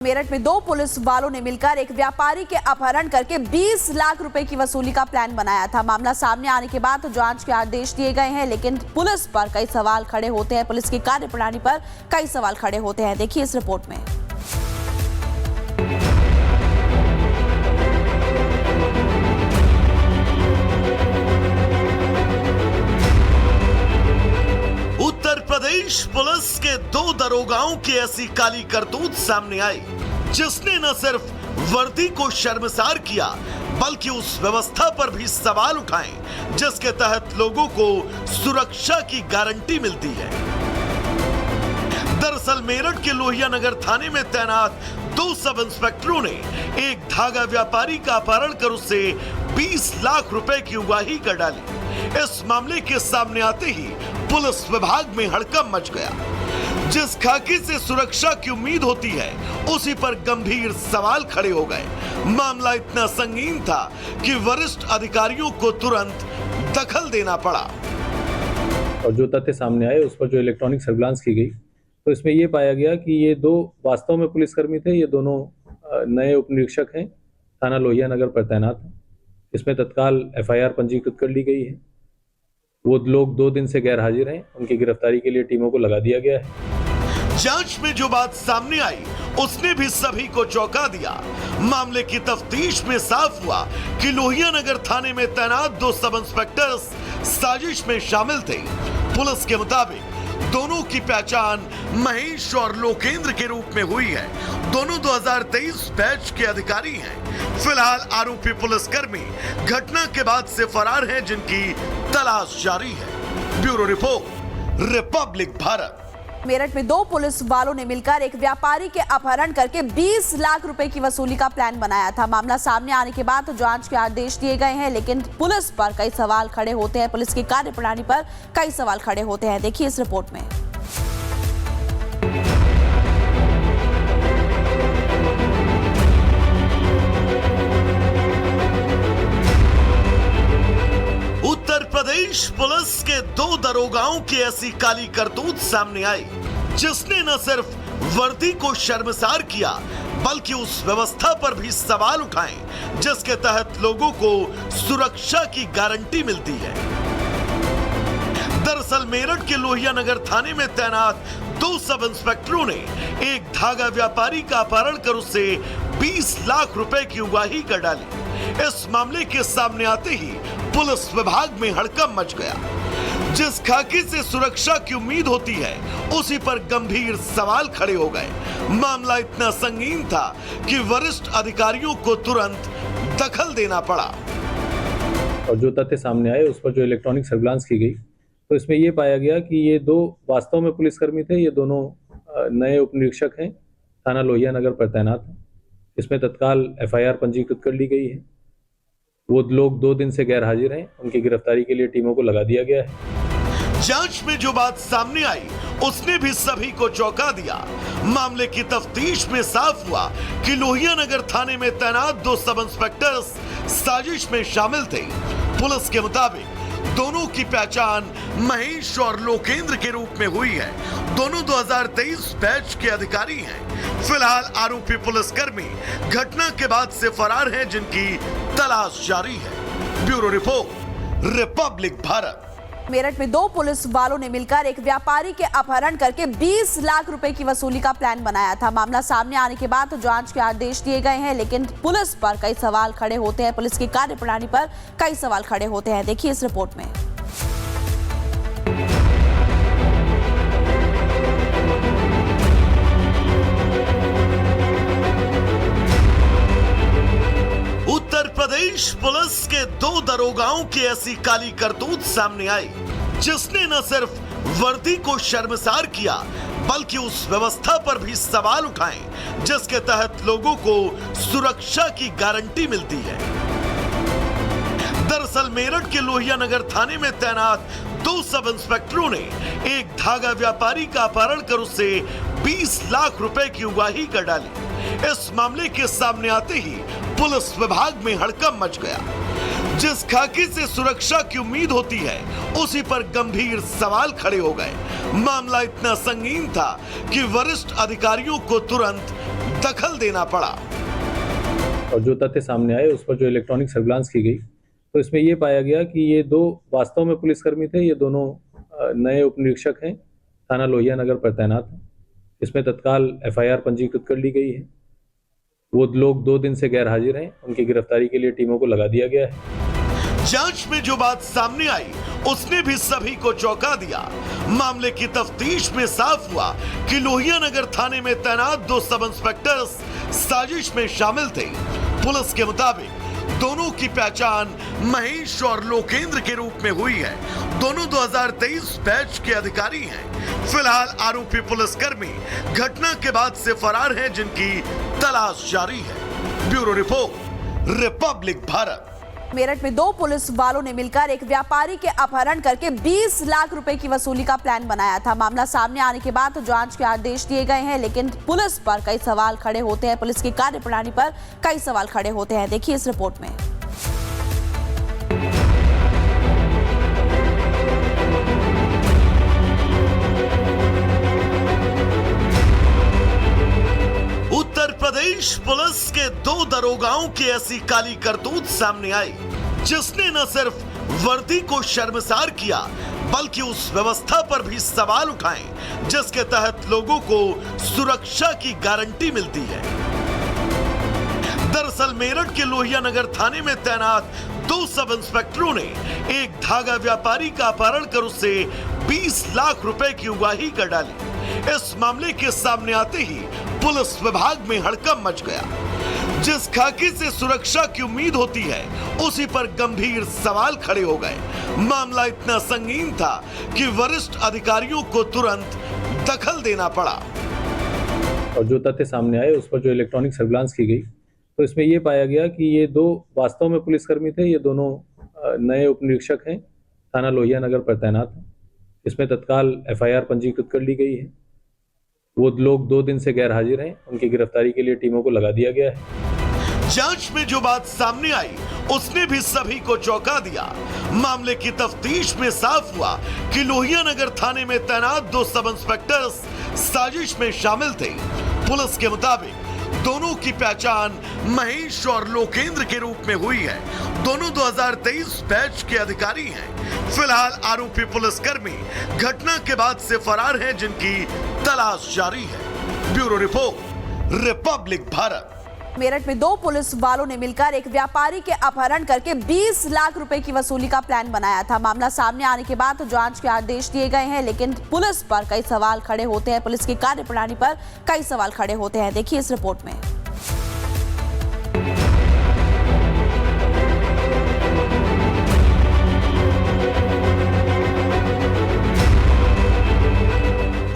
मेरठ में 2 पुलिस वालों ने मिलकर एक व्यापारी के अपहरण करके 20 लाख रुपए की वसूली का प्लान बनाया था। मामला सामने आने के बाद जांच के आदेश दिए गए हैं, लेकिन पुलिस पर कई सवाल खड़े होते हैं। पुलिस की कार्यप्रणाली पर कई सवाल खड़े होते हैं। देखिए इस रिपोर्ट में। उत्तर प्रदेश पुलिस के 2 दरोगाओं की ऐसी काली करतूत सामने आई, जिसने न सिर्फ वर्दी को शर्मसार किया बल्कि उस व्यवस्था पर भी सवाल उठाए जिसके तहत लोगों को सुरक्षा की गारंटी मिलती है। दरअसल मेरठ के लोहिया नगर थाने में तैनात 2 सब इंस्पेक्टरों ने एक धागा व्यापारी का अपहरण कर उससे 20 लाख रुपए की उगाही कर डाली। इस मामले के सामने आते ही पुलिस विभाग में हड़कंप मच गया। जिस खाकी से सुरक्षा की उम्मीद होती है, उसी पर गंभीर सवाल खड़े हो गए। मामला इतना संगीन था कि वरिष्ठ अधिकारियों को तुरंत दखल देना पड़ा। और जो तथ्य सामने आए उस पर जो इलेक्ट्रॉनिक सर्विलांस की गई, तो इसमें यह पाया गया कि ये 2 वास्तव में पुलिसकर्मी थे। ये दोनों नए उप निरीक्षक हैं, थाना लोहिया नगर पर तैनात हैं। इसमें तत्काल FIR पंजीकृत कर ली गई है। वो लोग 2 दिन से गैर हाजिर हैं। उनकी गिरफ्तारी के लिए टीमों को लगा दिया गया है। जांच में जो बात सामने आई उसने भी सभी को चौंका दिया। मामले की तफ्तीश में साफ हुआ कि लोहिया नगर थाने में तैनात 2 सब इंस्पेक्टर्स साजिश में शामिल थे। पुलिस के मुताबिक दोनों की पहचान महेश और लोकेंद्र के रूप में हुई है। दोनों 2023 बैच के अधिकारी हैं। फिलहाल आरोपी पुलिसकर्मी घटना के बाद से फरार हैं, जिनकी तलाश जारी है। Bureau report, Republic Bharat. Meerut में 2 पुलिस वालों ने मिलकर एक व्यापारी के अपहरण करके 20 लाख रुपए की वसूली का प्लान बनाया था। मामला सामने आने के बाद जांच के आदेश दिए गए हैं, लेकिन पुलिस पर कई सवाल खड़े होते हैं। पुलिस की कार्यप्रणाली पर कई सवाल खड़े होते हैं। देखिए इस रिपोर्ट में। उत्तर प्रदेश पुलिस के 2 दरोगाओं की ऐसी काली करतूत सामने आई, जिसने न सिर्फ वर्दी को शर्मसार किया बल्कि उस व्यवस्था पर भी सवाल उठाए जिसके तहत लोगों को सुरक्षा की गारंटी मिलती है। दरअसल मेरठ के लोहिया नगर थाने में तैनात 2 सब इंस्पेक्टरों ने एक धागा व्यापारी का अपहरण कर उससे 20 लाख रुपए की उगाही कर डाली। इस मामले के सामने आते ही पुलिस विभाग में हड़कंप मच गया। जिस खाकी से सुरक्षा की उम्मीद होती है, उसी पर गंभीर सवाल खड़े हो गए। मामला इतना संगीन था कि वरिष्ठ अधिकारियों को तुरंत दखल देना पड़ा। और जो तथ्य सामने आए उस पर जो इलेक्ट्रॉनिक सर्विलांस की गई, तो इसमें यह पाया गया कि ये 2 वास्तव में पुलिसकर्मी थे। ये दोनों नए उप निरीक्षक हैं, थाना लोहिया नगर पर तैनात हैं। इसमें तत्काल FIR पंजीकृत कर ली गई है। वो लोग 2 दिन से गैर हाजिर हैं। उनकी गिरफ्तारी के लिए टीमों को लगा दिया गया है। जांच में जो बात सामने आई उसने भी सभी को चौंका दिया। मामले की तफ्तीश में साफ हुआ कि लोहिया नगर थाने में तैनात 2 सब इंस्पेक्टर्स साजिश में शामिल थे। पुलिस के मुताबिक दोनों की पहचान महेश और लोकेंद्र के रूप में हुई है। दोनों 2023 बैच के अधिकारी हैं। फिलहाल आरोपी पुलिसकर्मी घटना के बाद से फरार हैं, जिनकी तलाश जारी है। Bureau report, Republic Bharat. Meerut में 2 पुलिस वालों ने मिलकर एक व्यापारी के अपहरण करके 20 लाख रुपए की वसूली का प्लान बनाया था। मामला सामने आने के बाद जांच के आदेश दिए गए हैं, लेकिन पुलिस पर कई सवाल खड़े होते हैं। पुलिस की कार्यप्रणाली पर कई सवाल खड़े होते हैं। देखिए इस रिपोर्ट में। उत्तर प्रदेश पुलिस के 2 दरोगाओं की ऐसी काली करतूत सामने आई, जिसने न सिर्फ वर्दी को शर्मसार किया बल्कि उस व्यवस्था पर भी सवाल उठाए जिसके तहत लोगों को सुरक्षा की गारंटी मिलती है। दरअसल मेरठ के लोहिया नगर थाने में तैनात 2 सब इंस्पेक्टरों ने एक धागा व्यापारी का अपहरण कर उससे 20 लाख रुपए की उगाही कर डाली। इस मामले के सामने आते ही पुलिस विभाग में हड़कंप मच गया। जिस खाकी से सुरक्षा की उम्मीद होती है, उसी पर गंभीर सवाल खड़े हो गए। मामला इतना संगीन था कि वरिष्ठ अधिकारियों को तुरंत दखल देना पड़ा। और जो तथ्य सामने आए उस पर जो इलेक्ट्रॉनिक सर्विलांस की गई तो इसमें ये पाया गया कि ये दो वास्तव में पुलिसकर्मी थे। ये दोनों नए उप निरीक्षक हैं, थाना लोहिया नगर पर तैनात हैं। इसमें तत्काल एफआईआर पंजीकृत कर ली गई है। वो लोग 2 दिन से गैर हाजिर हैं। उनकी गिरफ्तारी के लिए टीमों को लगा दिया गया है। जांच में जो बात सामने आई उसने भी सभी को चौंका दिया। मामले की तफ्तीश में साफ हुआ कि लोहिया नगर थाने में तैनात 2 सब इंस्पेक्टर्स साजिश में शामिल थे। पुलिस के मुताबिक दोनों की पहचान महेश और लोकेंद्र के रूप में हुई है। दोनों 2023 बैच के अधिकारी हैं। फिलहाल आरोपी पुलिसकर्मी घटना के बाद से फरार हैं, जिनकी तलाश जारी है। Bureau report, Republic Bharat. Meerut में 2 पुलिस वालों ने मिलकर एक व्यापारी के अपहरण करके 20 लाख रुपए की वसूली का प्लान बनाया था। मामला सामने आने के बाद जांच के आदेश दिए गए हैं, लेकिन पुलिस पर कई सवाल खड़े होते हैं। पुलिस की कार्यप्रणाली पर कई सवाल खड़े होते हैं। देखिए इस रिपोर्ट में। उत्तर प्रदेश पुलिस के 2 दरोगाओं की ऐसी काली करतूत सामने आई, जिसने न सिर्फ वर्दी को शर्मसार किया बल्कि उस व्यवस्था पर भी सवाल उठाए जिसके तहत लोगों को सुरक्षा की गारंटी मिलती है। दरअसल मेरठ के लोहिया नगर थाने में तैनात 2 सब इंस्पेक्टरों ने एक धागा व्यापारी का अपहरण कर उससे 20 लाख रुपए की उगाही कर डाली। इस मामले के सामने आते ही पुलिस विभाग में हड़कंप मच गया। जिस खाकी से सुरक्षा की उम्मीद होती है उसी पर गंभीर सवाल खड़े हो गए। मामला इतना संगीन था कि वरिष्ठ अधिकारियों को तुरंत दखल देना पड़ा। और जो तथ्य सामने आए उस पर जो इलेक्ट्रॉनिक सर्विलांस की गई तो इसमें ये पाया गया कि ये 2 वास्तव में पुलिसकर्मी थे। ये दोनों नए उप निरीक्षक हैं, थाना लोहिया नगर पर तैनात हैं। इसमें तत्काल एफआईआर पंजीकृत कर ली गई है। वो लोग 2 दिन से गैर हाजिर हैं। उनकी गिरफ्तारी के लिए टीमों को लगा दिया गया है। जांच में जो बात सामने आई उसने भी सभी को चौंका दिया। मामले की तफ्तीश में साफ हुआ कि लोहिया नगर थाने में तैनात 2 सब इंस्पेक्टर्स साजिश में शामिल थे। पुलिस के मुताबिक दोनों की पहचान महेश और लोकेंद्र के रूप में हुई है। दोनों 2023 बैच के अधिकारी हैं। फिलहाल आरोपी पुलिसकर्मी घटना के बाद से फरार हैं, जिनकी तलाश जारी है। Bureau report, Republic Bharat. Meerut में 2 पुलिस वालों ने मिलकर एक व्यापारी के अपहरण करके 20 लाख रुपए की वसूली का प्लान बनाया था। मामला सामने आने के बाद जांच के आदेश दिए गए हैं, लेकिन पुलिस पर कई सवाल खड़े होते हैं। पुलिस की कार्यप्रणाली पर कई सवाल खड़े होते हैं। देखिए इस रिपोर्ट में।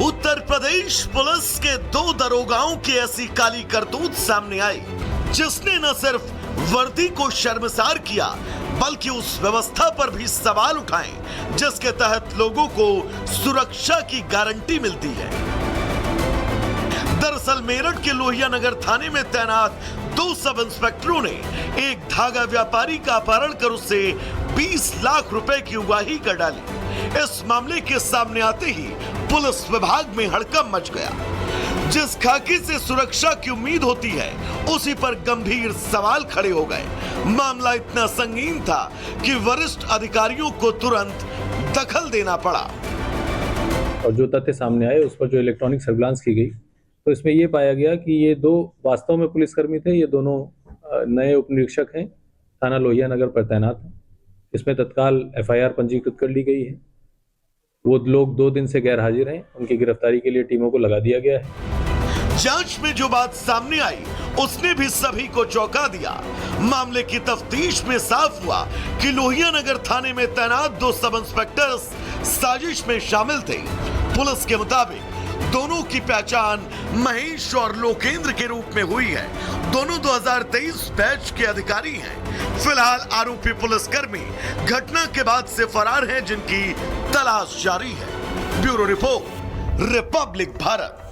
उत्तर प्रदेश पुलिस के 2 दरोगाओं की ऐसी काली करतूत सामने आई, जिसने न सिर्फ वर्दी को शर्मसार किया बल्कि उस व्यवस्था पर भी सवाल उठाए जिसके तहत लोगों को सुरक्षा की गारंटी मिलती है। दरअसल मेरठ के लोहिया नगर थाने में तैनात 2 सब इंस्पेक्टरों ने एक धागा व्यापारी का अपहरण कर उससे 20 लाख रुपए की उगाही कर डाली। इस मामले के सामने आते ही पुलिस विभाग में हड़कंप मच गया। जिस खाकी से सुरक्षा की उम्मीद होती है उसी पर गंभीर सवाल खड़े हो गए। मामला इतना संगीन था कि वरिष्ठ अधिकारियों को तुरंत दखल देना पड़ा। और जो तथ्य सामने आए उस पर जो इलेक्ट्रॉनिक सर्विलांस की गई तो इसमें ये पाया गया कि ये 2 वास्तव में पुलिसकर्मी थे। ये दोनों नए उप निरीक्षक हैं, थाना लोहिया नगर पर तैनात हैं। इसमें तत्काल एफआईआर पंजीकृत कर ली गई है। वो लोग 2 दिन से गैर हाजिर हैं। उनकी गिरफ्तारी के लिए टीमों को लगा दिया गया है। जांच में जो बात सामने आई उसने भी सभी को चौंका दिया। मामले की तफ्तीश में साफ हुआ कि लोहिया नगर थाने में तैनात 2 सब इंस्पेक्टर्स साजिश में शामिल थे। पुलिस के मुताबिक दोनों की पहचान महेश और लोकेंद्र के रूप में हुई है। दोनों 2023 बैच के अधिकारी हैं। फिलहाल आरोपी पुलिसकर्मी घटना के बाद से फरार हैं, जिनकी तलाश जारी है। Bureau report, Republic Bharat.